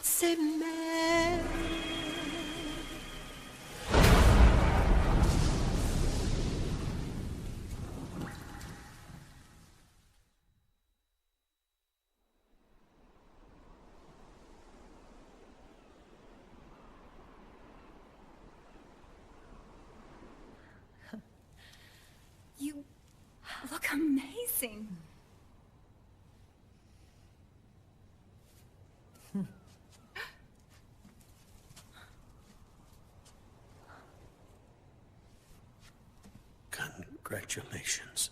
c'est mer. You look amazing. Congratulations.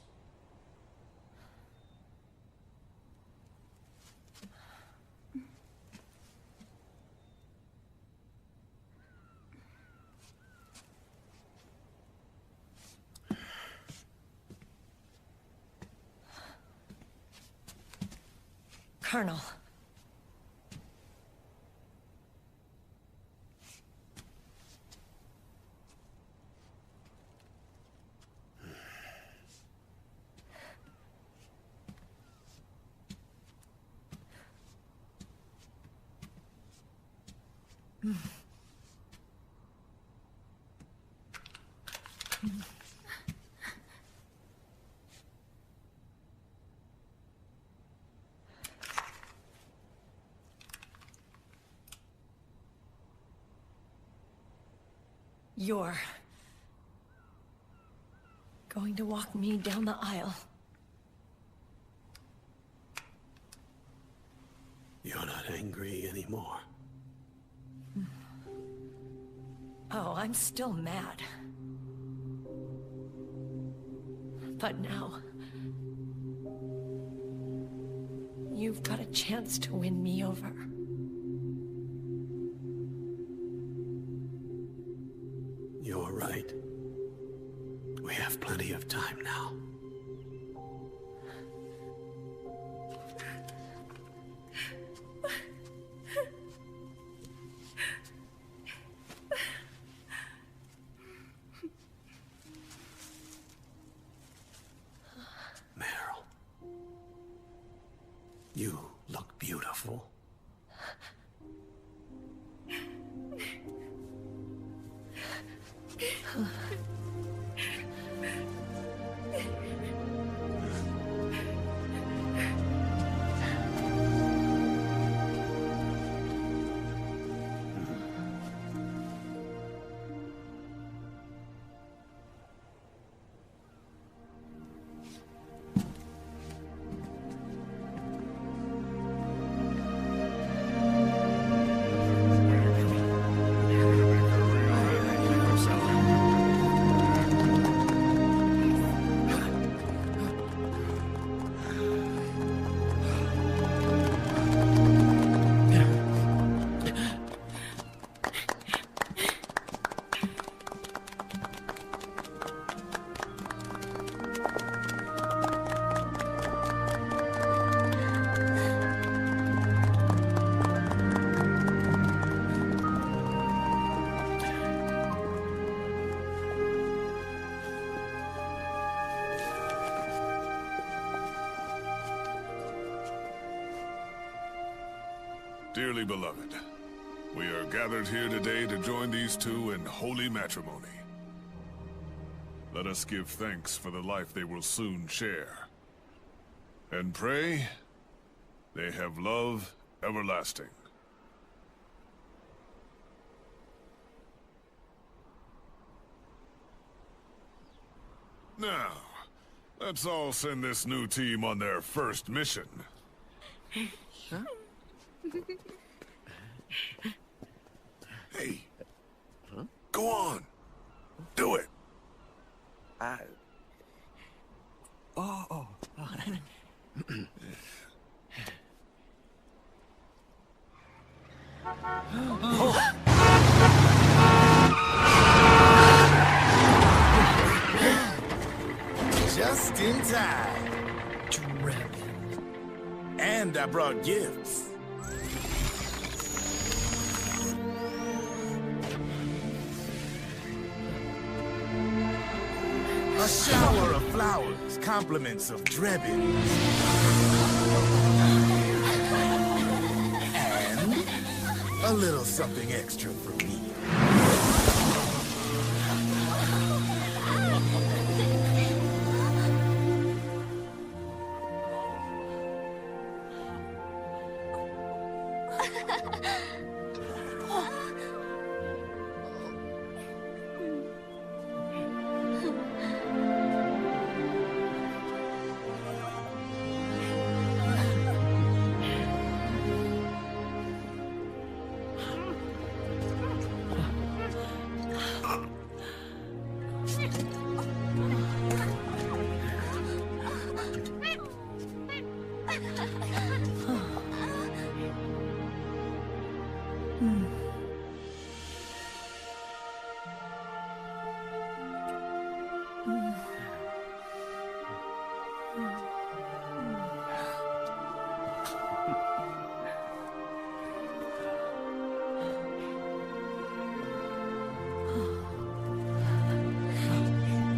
Colonel. You're going to walk me down the aisle. You're not angry anymore. Oh, I'm still mad. But now, you've got a chance to win me over. You're right. We have plenty of time now. Meryl, you look beautiful. Dearly beloved, we are gathered here today to join these two in holy matrimony. Let us give thanks for the life they will soon share, and pray they have love everlasting. Now, let's all send this new team on their first mission. Huh? Hey, go on, do it. Oh. Just in time. Dragon. And I brought gifts. A shower of flowers, compliments of Drebin. A little something extra for me.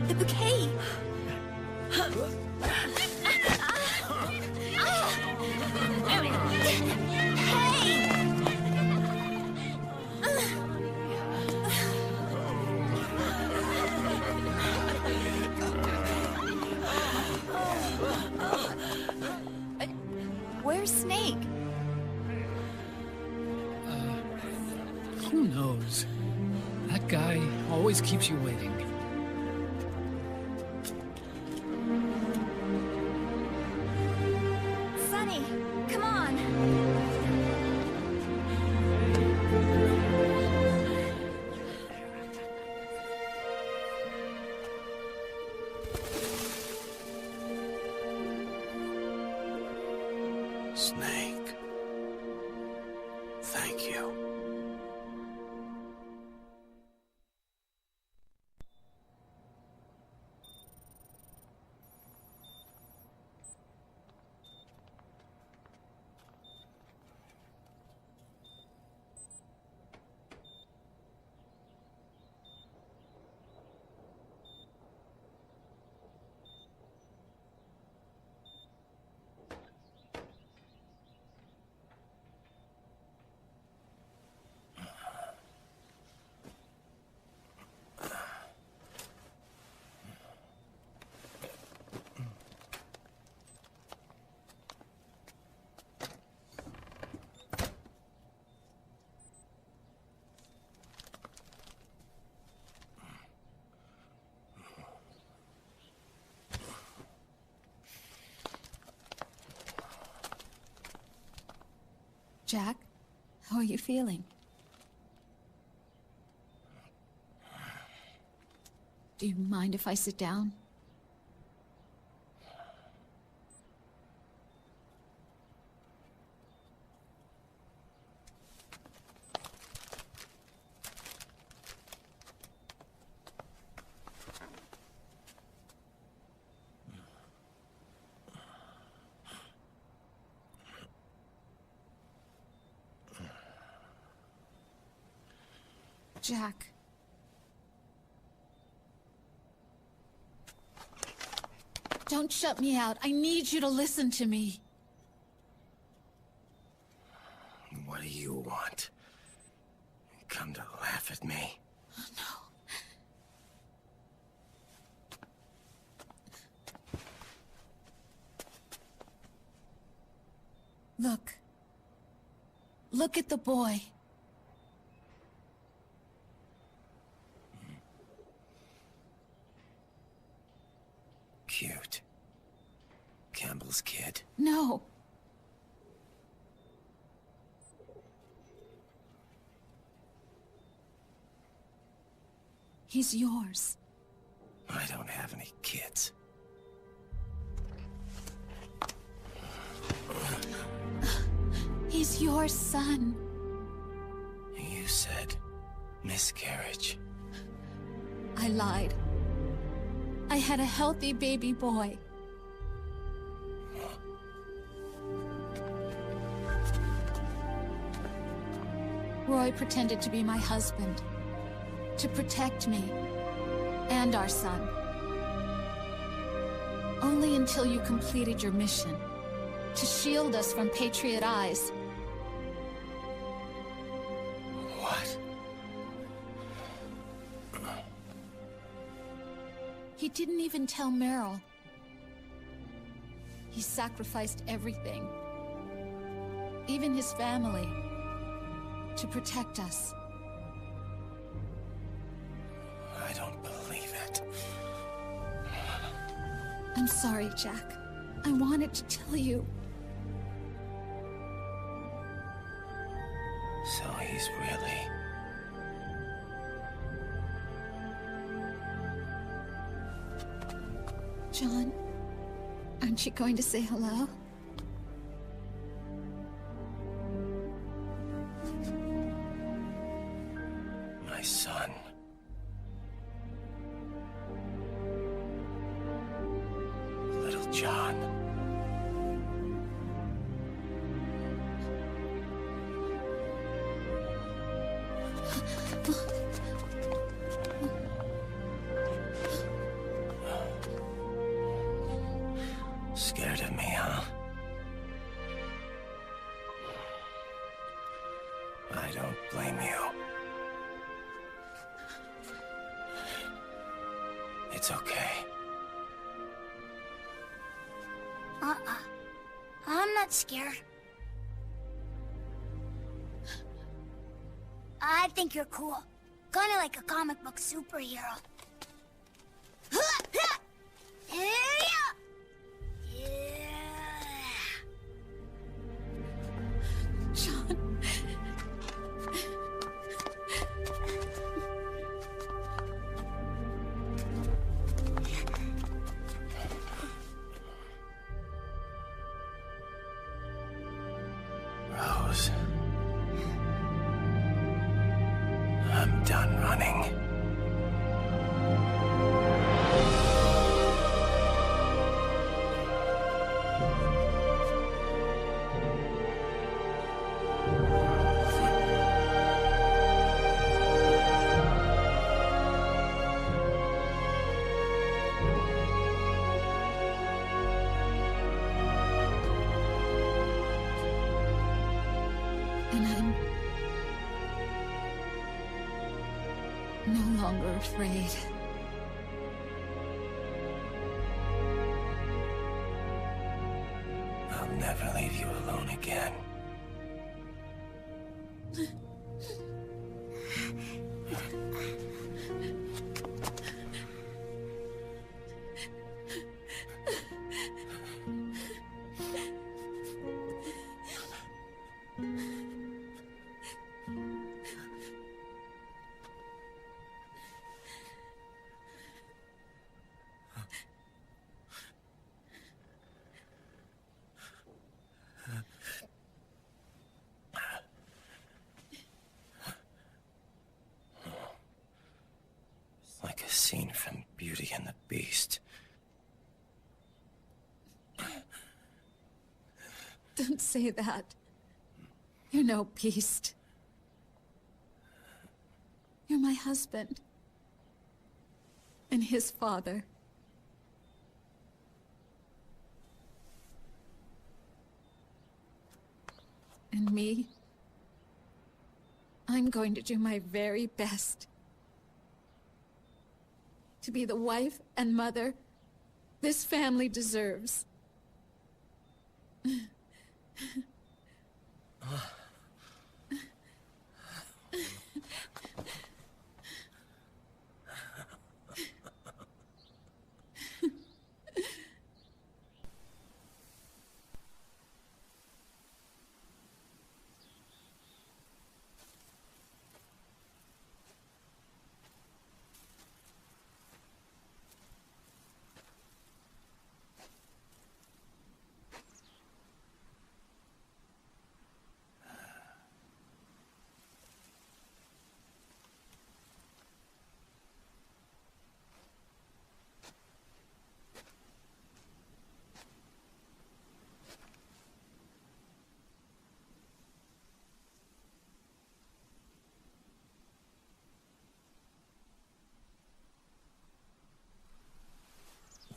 The bouquet! Where's Snake? Who knows? That guy always keeps you waiting. Sunny, come on! Snake. Thank you. Jack, how are you feeling? Do you mind if I sit down? Jack. Don't shut me out. I need you to listen to me. What do you want? Come to laugh at me? No. Look. Look at the boy. Cute. Campbell's kid. No. He's yours. I don't have any kids. He's your son. You said miscarriage. I lied. I had a healthy baby boy. Roy pretended to be my husband, to protect me and our son. Only until you completed your mission, to shield us from Patriot eyes. He didn't even tell Meryl. He sacrificed everything, even his family, to protect us. I don't believe it. I'm sorry, Jack. I wanted to tell you. So he's really... John, aren't you going to say hello? my son. Little John. Scared of me, huh? I don't blame you. It's okay. I'm not scared. I think you're cool. Kinda like a comic book superhero. John. Rose. I'm done running. And I'm no longer afraid. I'll never leave you alone again. Like a scene from Beauty and the Beast. Don't say that. You're no beast. You're my husband. And his father. And me? I'm going to do my very best to be the wife and mother this family deserves.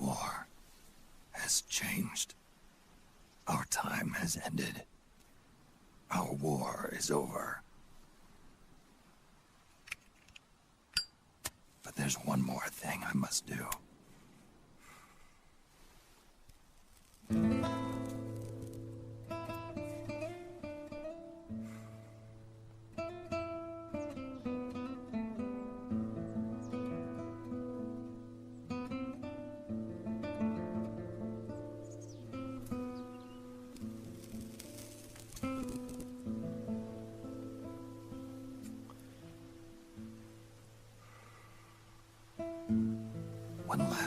War has changed. Our time has ended. Our war is over. But there's one more thing I must do.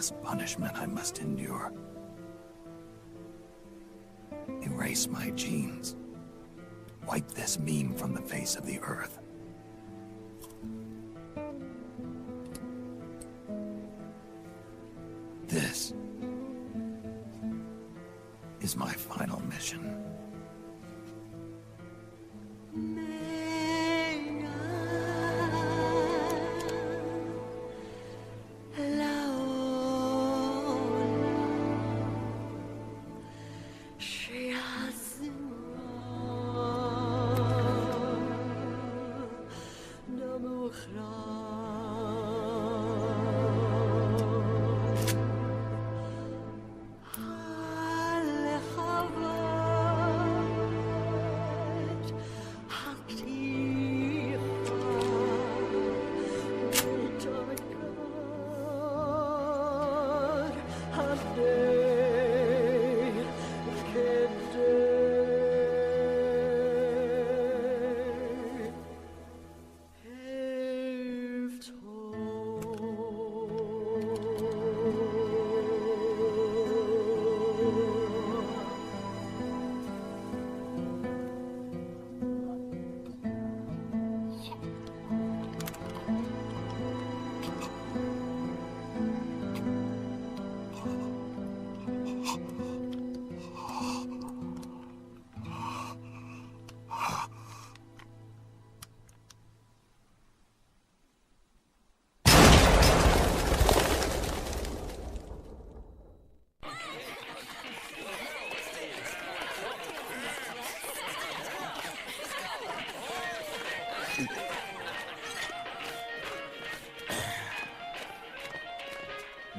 last punishment I must endure. Erase my genes. Wipe this meme from the face of the earth. This is my final mission.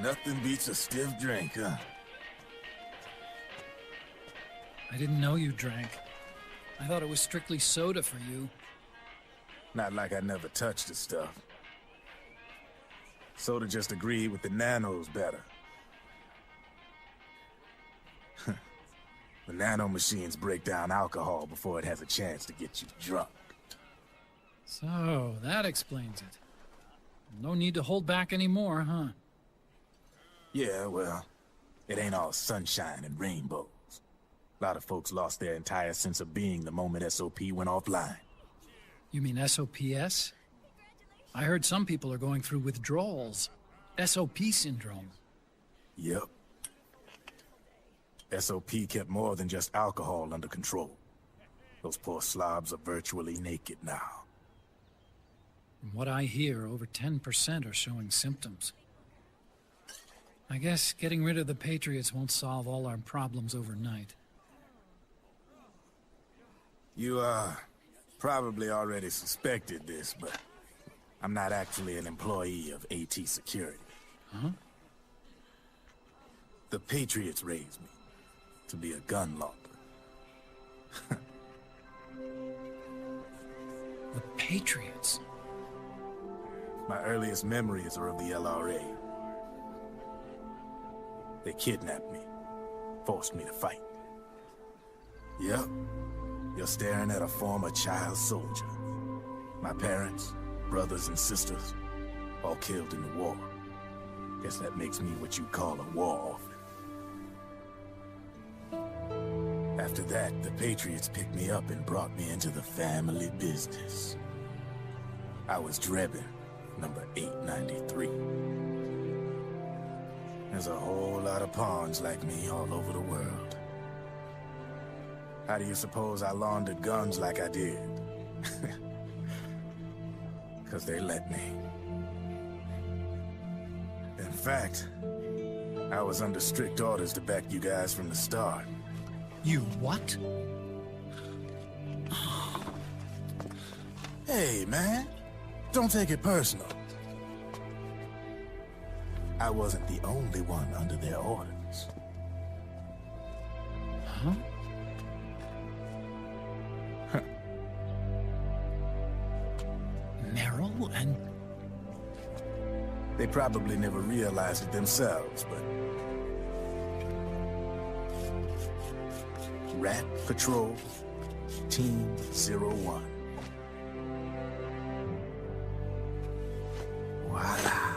Nothing beats a stiff drink, huh? I didn't know you drank. I thought it was strictly soda for you. Not like I never touched the stuff. Soda just agreed with the nanos better. The nano machines break down alcohol before it has a chance to get you drunk. So, that explains it. No need to hold back anymore, huh? Yeah, well, it ain't all sunshine and rainbows. A lot of folks lost their entire sense of being the moment SOP went offline. You mean SOPS? I heard some people are going through withdrawals. SOP syndrome. Yep. SOP kept more than just alcohol under control. Those poor slobs are virtually naked now. From what I hear, over 10% are showing symptoms. I guess getting rid of the Patriots won't solve all our problems overnight. You, probably already suspected this, but I'm not actually an employee of AT Security. Huh? The Patriots raised me to be a gun launder. The Patriots? My earliest memories are of the LRA. They kidnapped me, forced me to fight. Yep, you're staring at a former child soldier. My parents, brothers and sisters, all killed in the war. Guess that makes me what you call a war orphan. After that, the Patriots picked me up and brought me into the family business. I was Drebin, number 893. There's a whole lot of pawns like me all over the world. How do you suppose I laundered guns like I did? 'Cause they let me. In fact, I was under strict orders to back you guys from the start. You what? Hey, man. Don't take it personal. I wasn't the only one under their orders. Huh? Merrill and... They probably never realized it themselves, but... Rat Patrol, Team 01. Voila.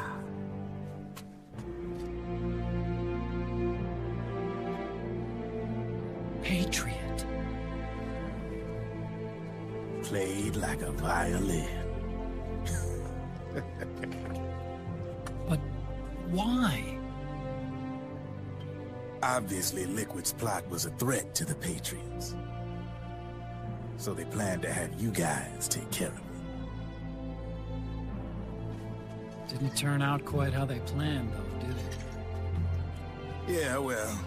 Patriot. Played like a violin. But why? Obviously, Liquid's plot was a threat to the Patriots. So they planned to have you guys take care of it. Didn't turn out quite how they planned, though, did it? Yeah, well,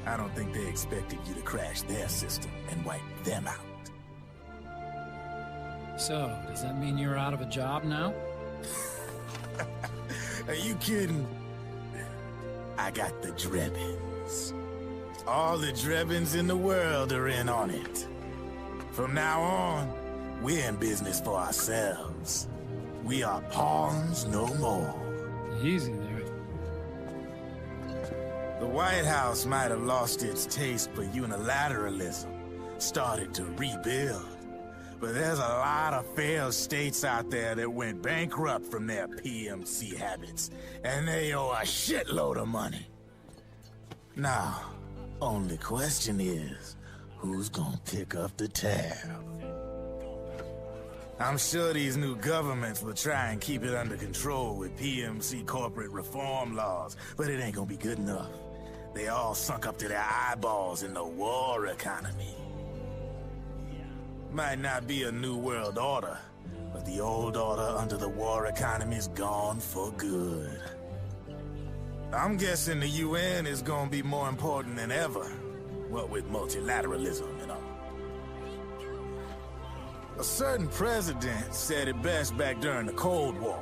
I don't think they expected you to crash their system and wipe them out. So, does that mean you're out of a job now? Are you kidding? I got the Drebins. All the Drebins in the world are in on it. From now on, we're in business for ourselves. We are pawns no more. Easy there. The White House might have lost its taste for unilateralism, started to rebuild. But there's a lot of failed states out there that went bankrupt from their PMC habits, and they owe a shitload of money. Now, only question is, who's gonna pick up the tab? I'm sure these new governments will try and keep it under control with PMC corporate reform laws, but it ain't gonna be good enough. They all sunk up to their eyeballs in the war economy. Might not be a new world order, but the old order under the war economy's gone for good. I'm guessing the UN is gonna be more important than ever, what with multilateralism and all. A certain president said it best back during the Cold War.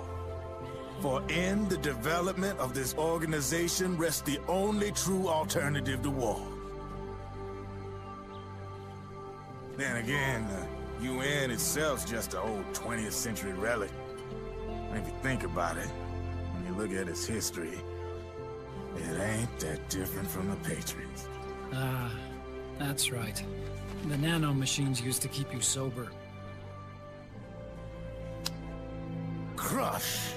For in the development of this organization rests the only true alternative to war. Then again, the UN itself's just an old 20th century relic. And if you think about it, when you look at its history, it ain't that different from the Patriots. Ah, that's right. The nano machines used to keep you sober. Crush.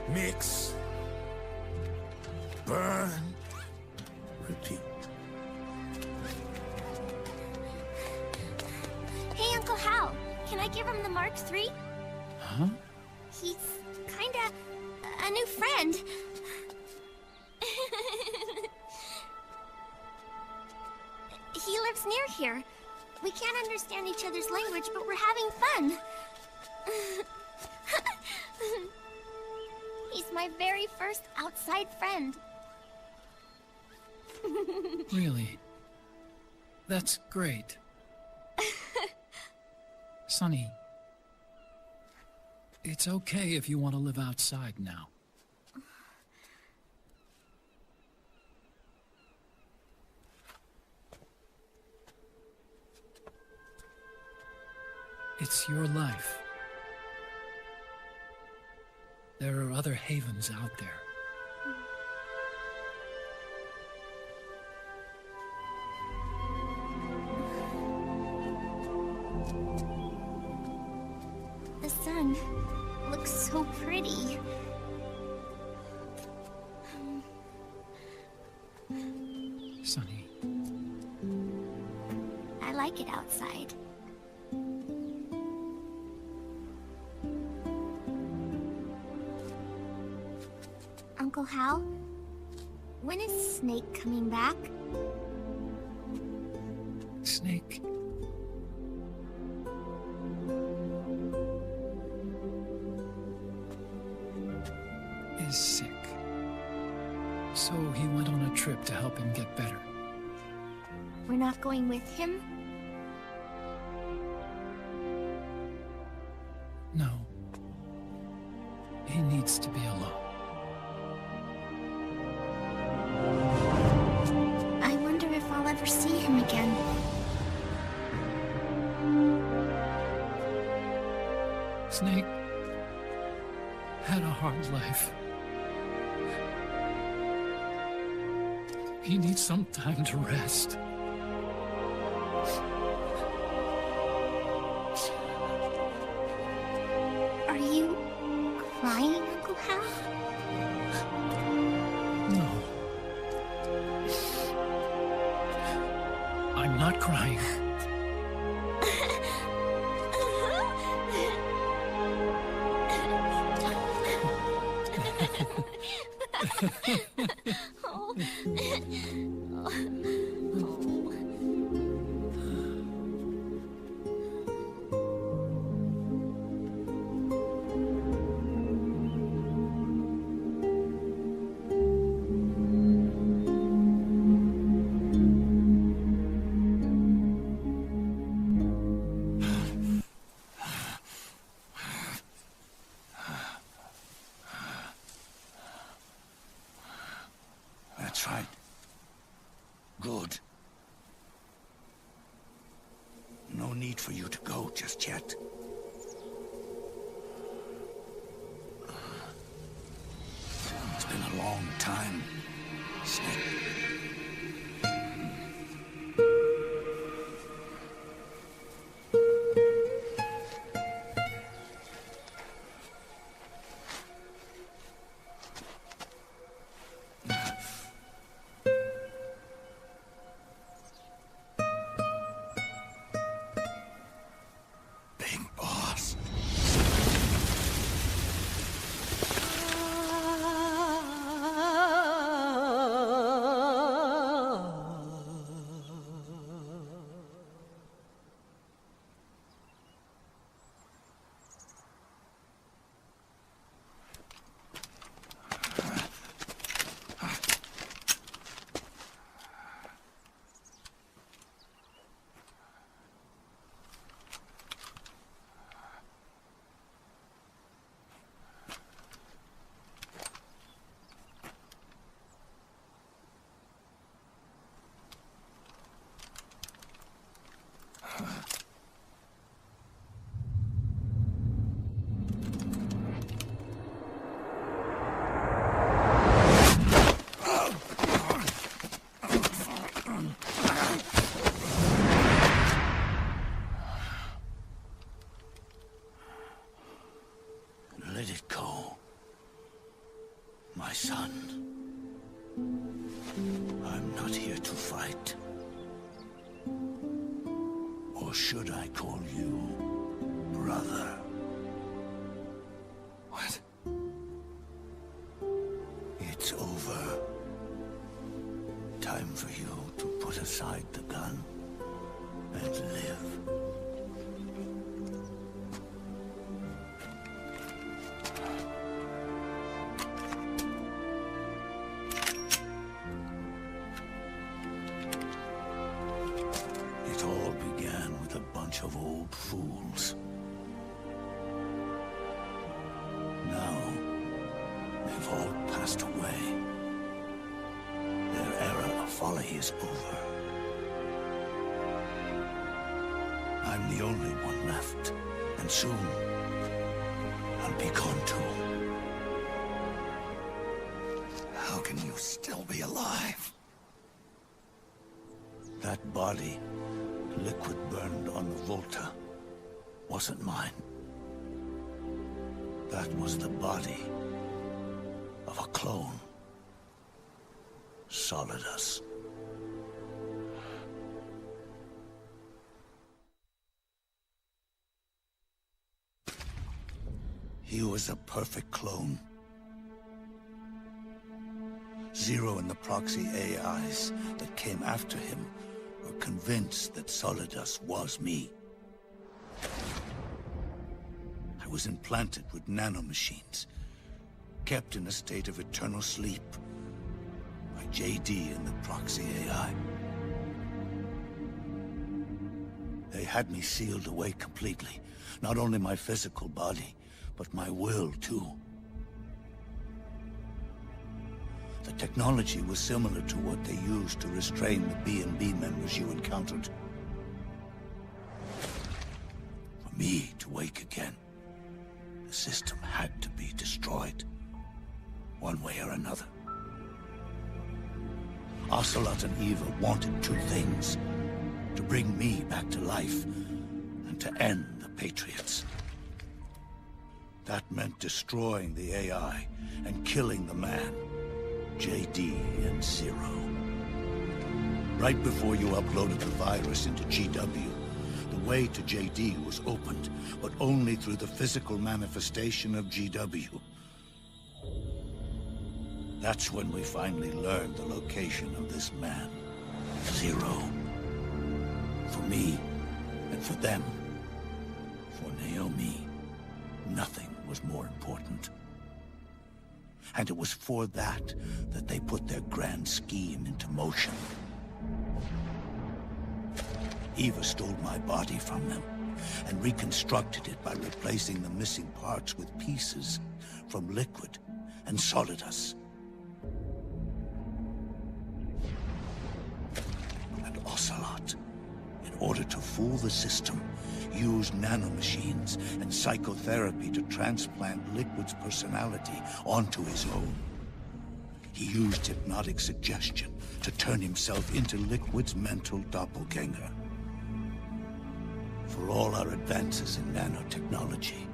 Mix. Burn. Repeat. Hey, Uncle Hal, can I give him the Mark III? Huh? He's kinda a new friend. He lives near here. We can't understand each other's language, but we're having fun. He's my very first outside friend. Really? That's great. Sonny, it's okay if you want to live outside now. It's your life. There are other havens out there. The sun looks so pretty. Sonny. I like it outside. Uncle Hal, when is Snake coming back? Snake. Is sick. So he went on a trip to help him get better. We're not going with him? No. He needs to be alone. I wonder if I'll ever see him again. Snake had a hard life. He needs some time to rest. Are you crying, Uncle Hal? No. I'm not crying. That's right. Good. No need for you to go just yet. It's been a long time, Snake. Let it go, my son. I'm not here to fight. Or should I call you brother? What? It's over. Time for you to put aside the gun and live. Of old fools. Now, they've all passed away. Their era of folly is over. I'm the only one left, and soon I'll be gone too. How can you still be alive? That body, liquid burned on the Volta, wasn't mine. That was the body of a clone. Solidus. He was a perfect clone. Zero and the proxy AIs that came after him were convinced that Solidus was me. I was implanted with nanomachines, kept in a state of eternal sleep by JD and the proxy AI. They had me sealed away completely, not only my physical body, but my will too. The technology was similar to what they used to restrain the B&B members you encountered. For me to wake again, the system had to be destroyed, one way or another. Ocelot and Eva wanted two things: to bring me back to life, and to end the Patriots. That meant destroying the AI and killing the man, JD and Zero. Right before you uploaded the virus into GW, the way to JD was opened, but only through the physical manifestation of GW. That's when we finally learned the location of this man, Zero. For me, and for them, for Naomi, nothing was more important. And it was for that they put their grand scheme into motion. Eva stole my body from them and reconstructed it by replacing the missing parts with pieces from Liquid and Solidus. And Ocelot, in order to fool the system, used nanomachines and psychotherapy to transplant Liquid's personality onto his own. He used hypnotic suggestion to turn himself into Liquid's mental doppelganger. For all our advances in nanotechnology,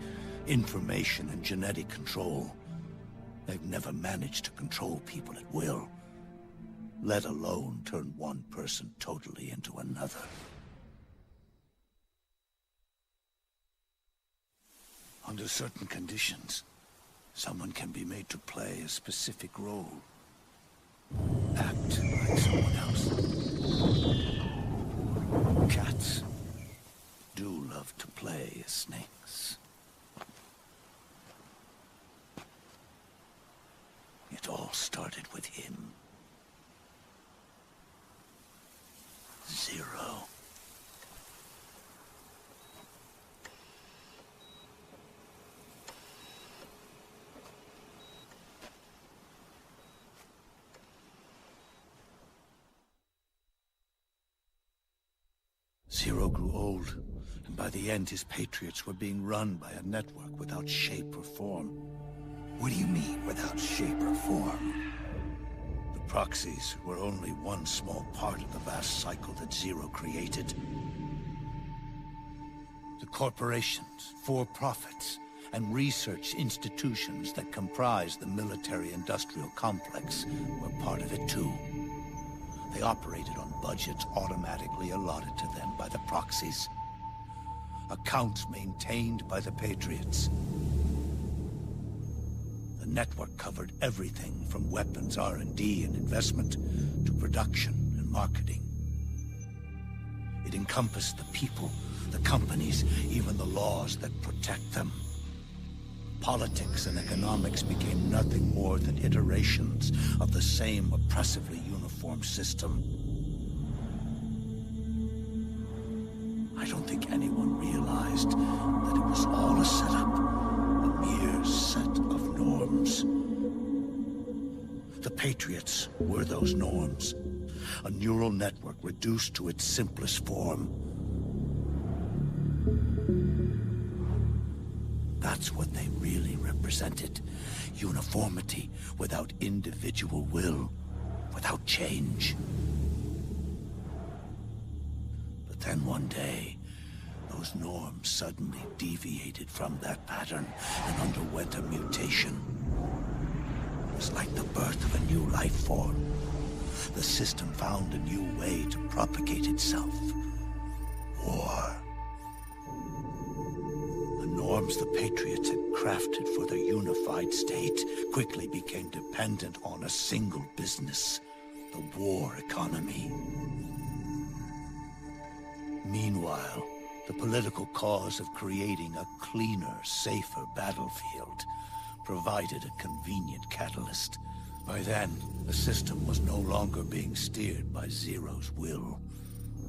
information and genetic control, they've never managed to control people at will, let alone turn one person totally into another. Under certain conditions, someone can be made to play a specific role. Act like someone else. Cats do love to play as snakes. It all started with him. Zero. Zero grew old, and by the end his Patriots were being run by a network without shape or form. What do you mean, without shape or form? The proxies were only one small part of the vast cycle that Zero created. The corporations, for-profits, and research institutions that comprise the military-industrial complex were part of it too. They operated on budgets automatically allotted to them by the proxies. Accounts maintained by the Patriots. The network covered everything from weapons R&D and investment to production and marketing. It encompassed the people, the companies, even the laws that protect them. Politics and economics became nothing more than iterations of the same oppressively uniform system. I don't think anyone realized that it was all a setup, a mere set of norms. The Patriots were those norms, a neural network reduced to its simplest form. That's what they really represented. Uniformity without individual will, without change. But then one day, those norms suddenly deviated from that pattern and underwent a mutation. It was like the birth of a new life form. The system found a new way to propagate itself. War. Norms the Patriots had crafted for their unified state quickly became dependent on a single business, the war economy. Meanwhile, the political cause of creating a cleaner, safer battlefield provided a convenient catalyst. By then, the system was no longer being steered by Zero's will,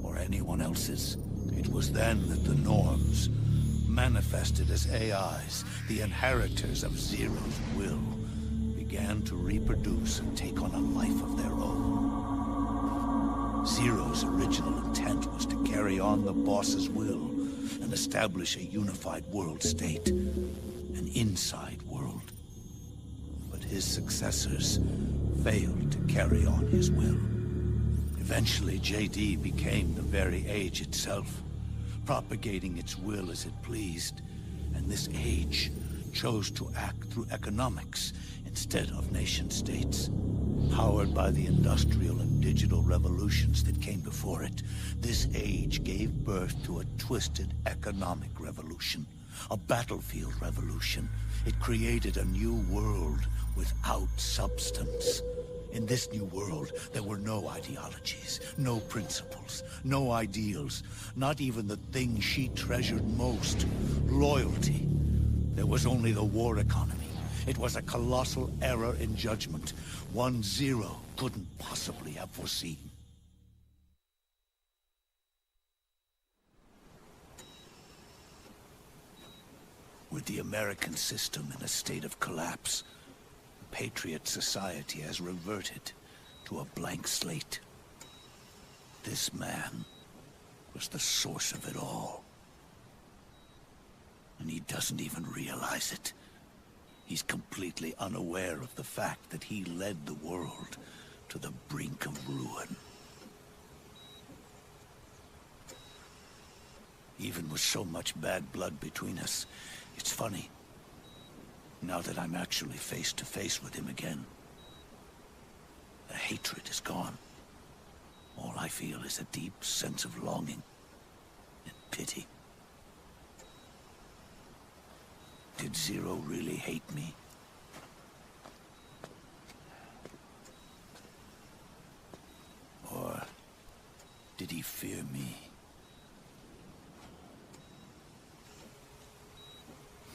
or anyone else's. It was then that the norms, manifested as AIs, the inheritors of Zero's will, began to reproduce and take on a life of their own. Zero's original intent was to carry on the boss's will and establish a unified world state, an inside world. But his successors failed to carry on his will. Eventually, JD became the very age itself, propagating its will as it pleased, and this age chose to act through economics instead of nation-states. Powered by the industrial and digital revolutions that came before it, this age gave birth to a twisted economic revolution, a battlefield revolution. It created a new world without substance. In this new world, there were no ideologies, no principles, no ideals, not even the thing she treasured most, loyalty. There was only the war economy. It was a colossal error in judgment, one Zero couldn't possibly have foreseen. With the American system in a state of collapse, the Patriot society has reverted to a blank slate. This man was the source of it all. And he doesn't even realize it. He's completely unaware of the fact that he led the world to the brink of ruin. Even with so much bad blood between us, it's funny. Now that I'm actually face to face with him again, the hatred is gone. All I feel is a deep sense of longing and pity. Did Zero really hate me? Or did he fear me?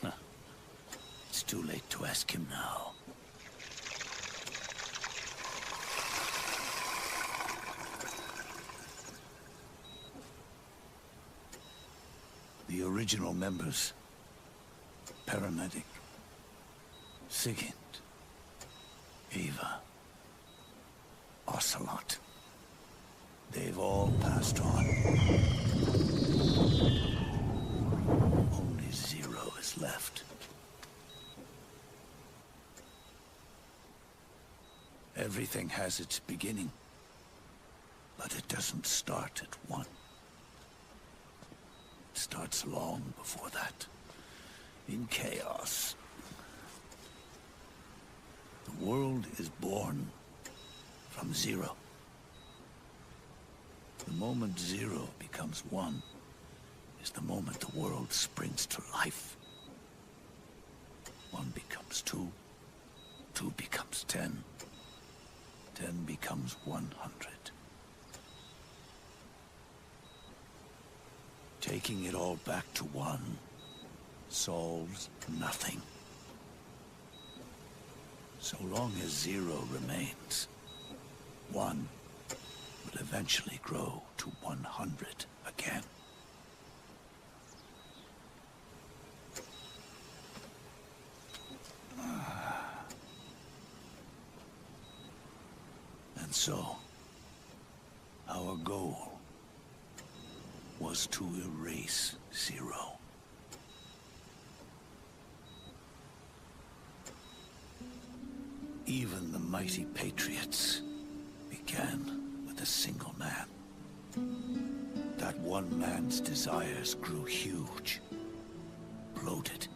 Huh. It's too late to ask him now. The original members. Paramedic, Sigint, Eva, Ocelot. They've all passed on. Only Zero is left. Everything has its beginning, but it doesn't start at one. It starts long before that. In chaos. The world is born from Zero. The moment Zero becomes one is the moment the world springs to life. One becomes two, two becomes 10, 10 becomes 100. Taking it all back to one solves nothing. So long as Zero remains, one will eventually grow to 100 again. And so, our goal was to erase Zero. Even the mighty Patriots began with a single man. That one man's desires grew huge, bloated,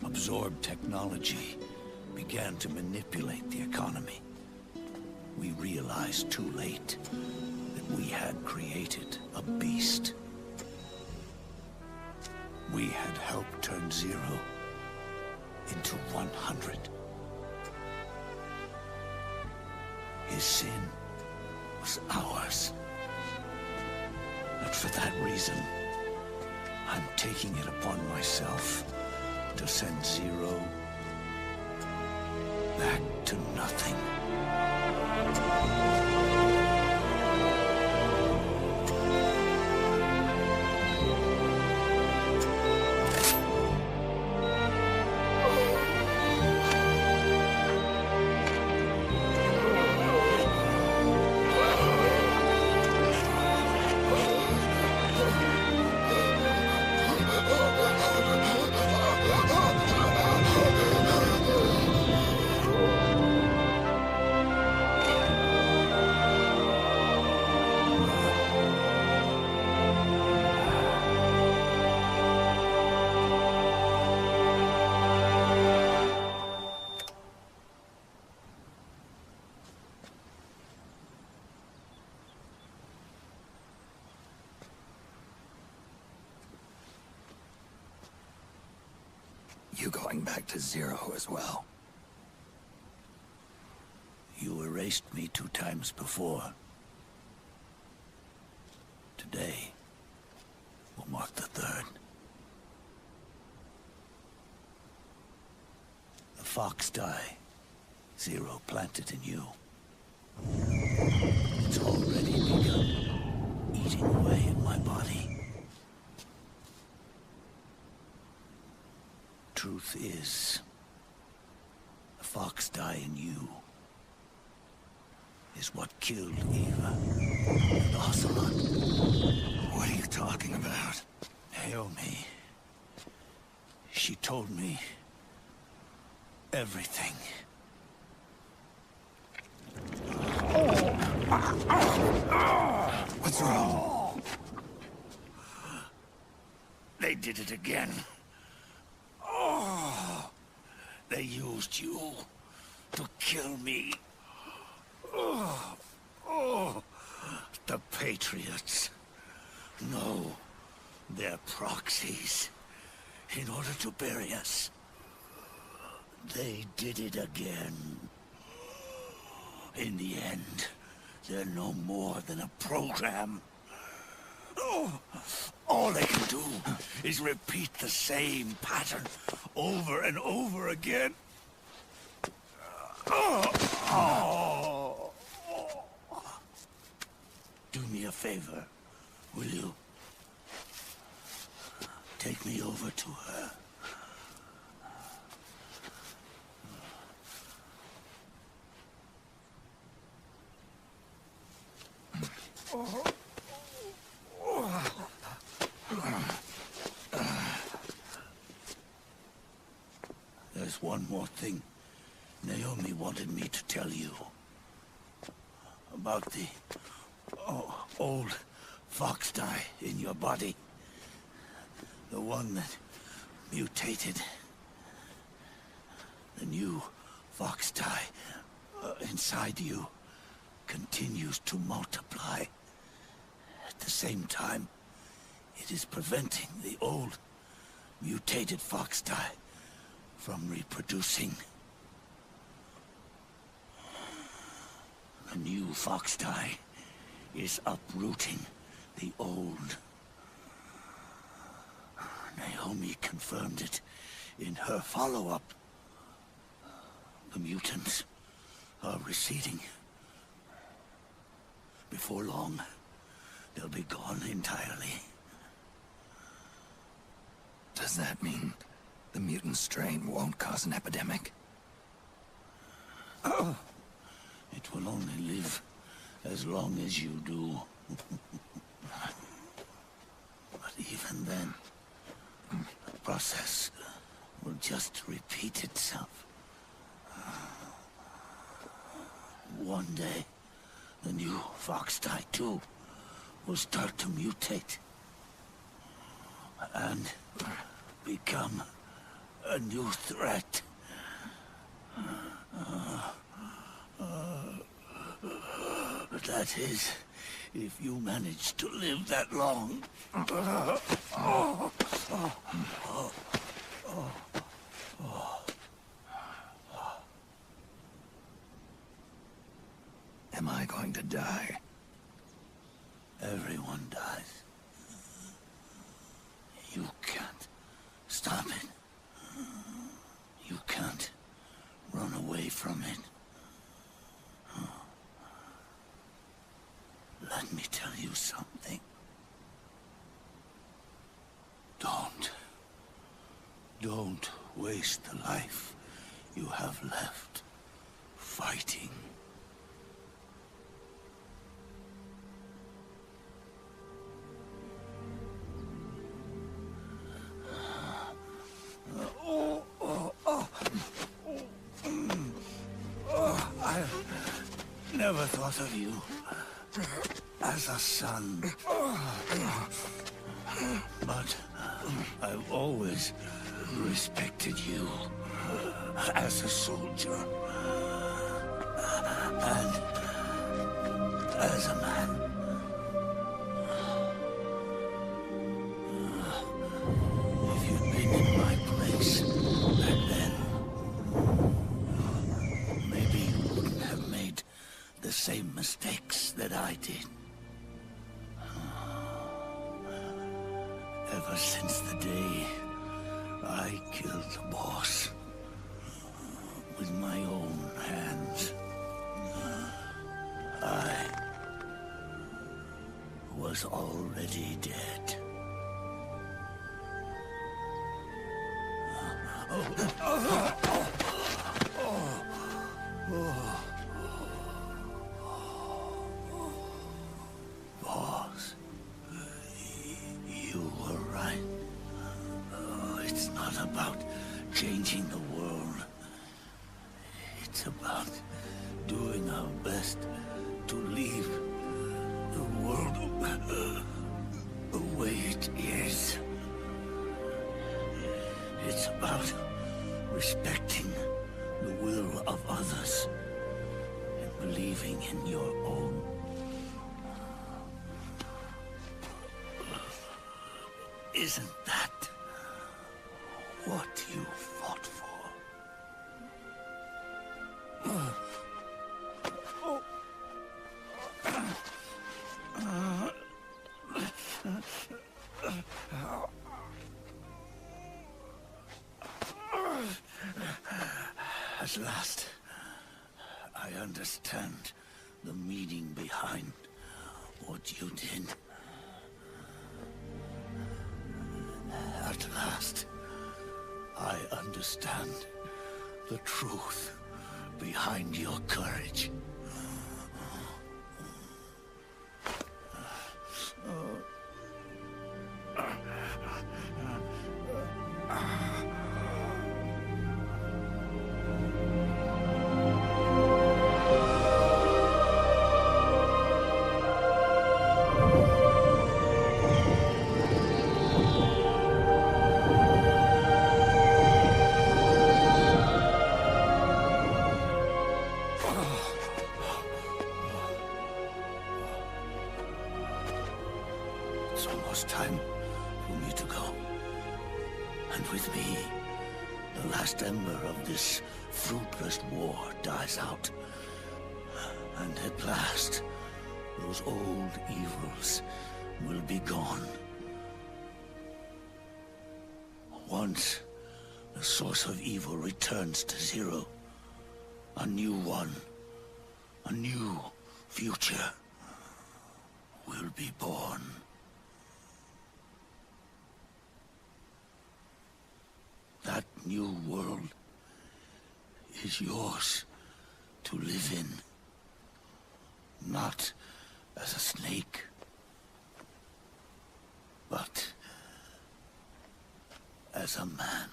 absorbed technology, began to manipulate the economy. We realized too late that we had created a beast. We had helped turn Zero into 100. His sin was ours. And for that reason, I'm taking it upon myself to send Zero back to nothing. You going back to zero as well? You erased me 2 times before. Today will mark the 3rd. The fox die. Zero planted in you. It's already begun eating away in my body. Truth is, the fox die in you is what killed Eva and Ocelot. What are you talking about? Naomi. She told me everything. What's wrong? They did it again. They used you to kill me. The Patriots. No, they're proxies. In order to bury us. They did it again. In the end, they're no more than a program. All they can do is repeat the same pattern over and over again. Do me a favor, will you? Take me over to her. There's one more thing Naomi wanted me to tell you. About the old fox die in your body. The one that mutated. The new fox die inside you continues to multiply. At the same time, it is preventing the old mutated fox die from reproducing. The new fox die is uprooting the old. Naomi confirmed it in her follow-up. The mutants are receding. Before long, they'll be gone entirely. Does that mean the mutant strain won't cause an epidemic? It will only live as long as you do. But even then, the process will just repeat itself. One day, the new fox die too will start to mutate and become a new threat. That is, if you manage to live that long. Am I going to die? Everyone dies. You can't stop it. You can't run away from it. Let me tell you something. Don't waste the life you have left fighting. I never thought of you as a son. But I've always respected you as a soldier. And as a man. If you'd been in my place, that I did. Ever since the day I killed the boss with my own hands, I was already dead. Boss, you were right. It's not about changing the world. It's about doing our best to leave the world the way it is. It's about respecting the will of others and believing in your own. Isn't that what you fought for? At last, I understand the meaning behind what you did. At last, I understand the truth behind your courage. It's almost time for me to go. And with me, the last ember of this fruitless war dies out. And at last, those old evils will be gone. Once the source of evil returns to zero, a new one, a new future will be born. That new world is yours to live in, not as a snake, but as a man.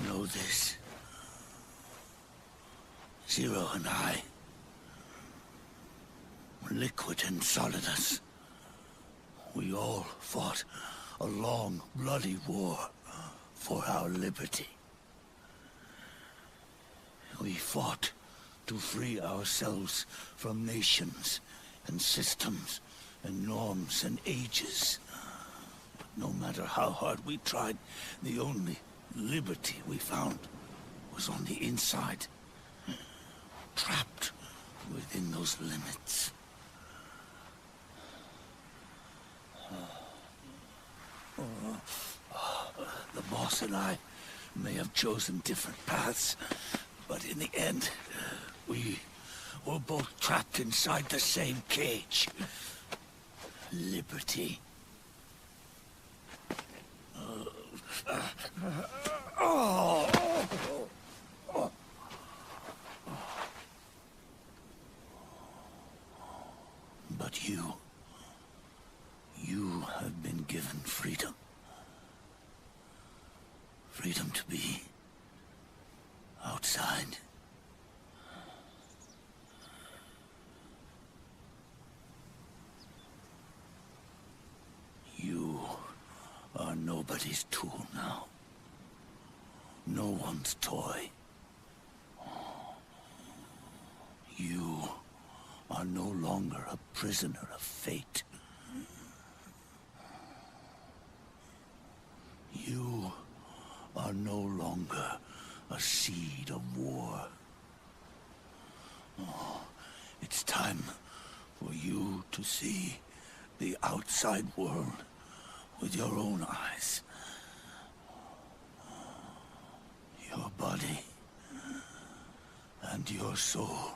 Know this. Zero and I, liquid and solidus, we all fought a long, bloody war for our liberty. We fought to free ourselves from nations and systems and norms and ages. But no matter how hard we tried, the only liberty we found was on the inside, trapped within those limits. The boss and I may have chosen different paths, but in the end, we were both trapped inside the same cage. Liberty. But you have been given freedom. Freedom to be outside. You are nobody's tool now. no one's toy. You are no longer a prisoner of fate. You are no longer a seed of war. Oh, it's time for you to see the outside world with your own eyes. Your body and your soul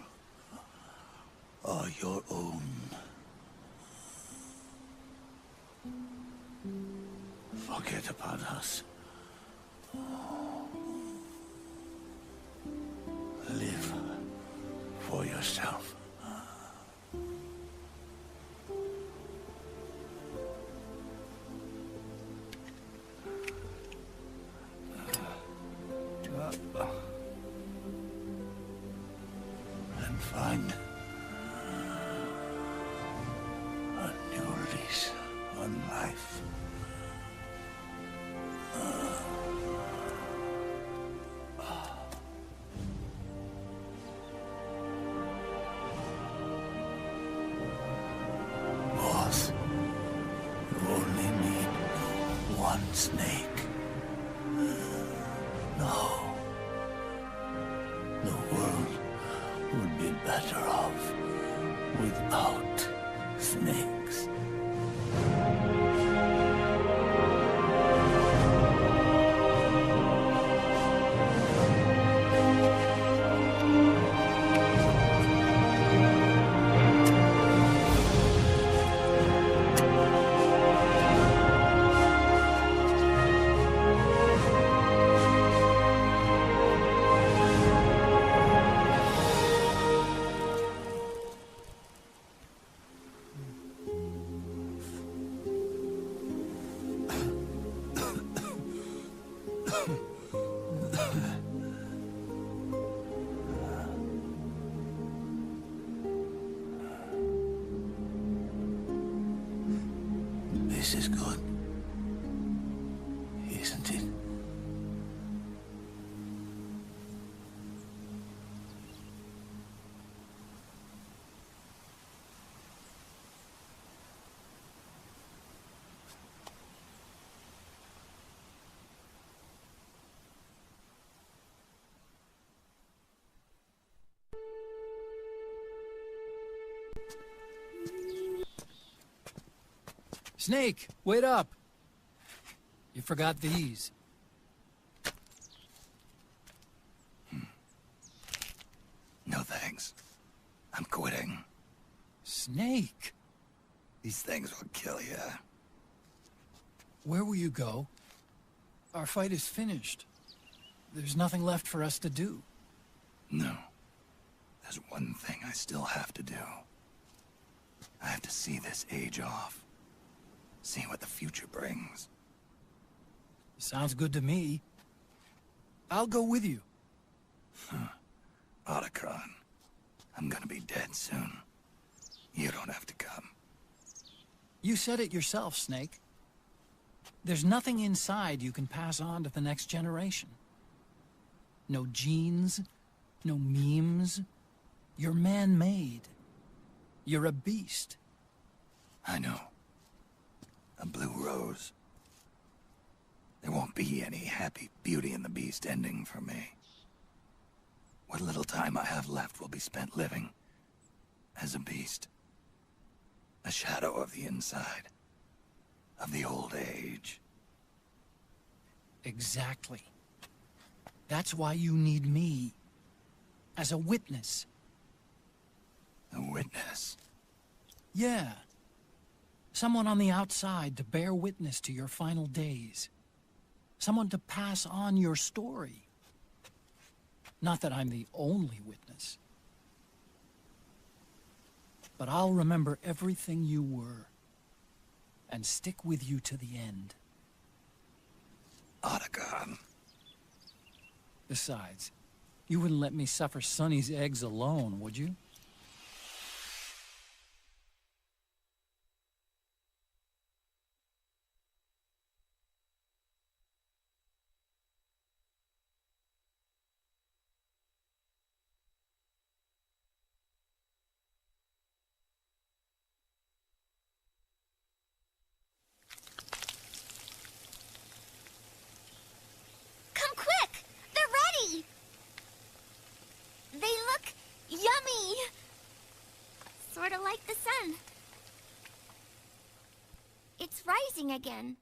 are your own. Forget about us. Live for yourself. And find a new lease on life. Boss, you only need one snake. No. The world would be better off without snakes. This is good, isn't it? Snake, wait up! You forgot these. No thanks. I'm quitting. Snake! These things will kill you. Where will you go? Our fight is finished. There's nothing left for us to do. No. There's one thing I still have to do. I have to see this age off. See what the future brings. Sounds good to me. I'll go with you. Otacon, I'm gonna be dead soon. You don't have to come. You said it yourself, Snake. There's nothing inside you can pass on to the next generation. No genes, no memes. You're man-made. You're a beast. I know. A blue rose. There won't be any happy Beauty and the Beast ending for me. What little time I have left will be spent living as a beast. A shadow of the inside. Of the old age. Exactly. That's why you need me. As a witness. A witness? Yeah. Someone on the outside to bear witness to your final days. Someone to pass on your story. Not that I'm the only witness. But I'll remember everything you were. And stick with you to the end. Otacon. Besides, you wouldn't let me suffer Sonny's eggs alone, would you? rising again.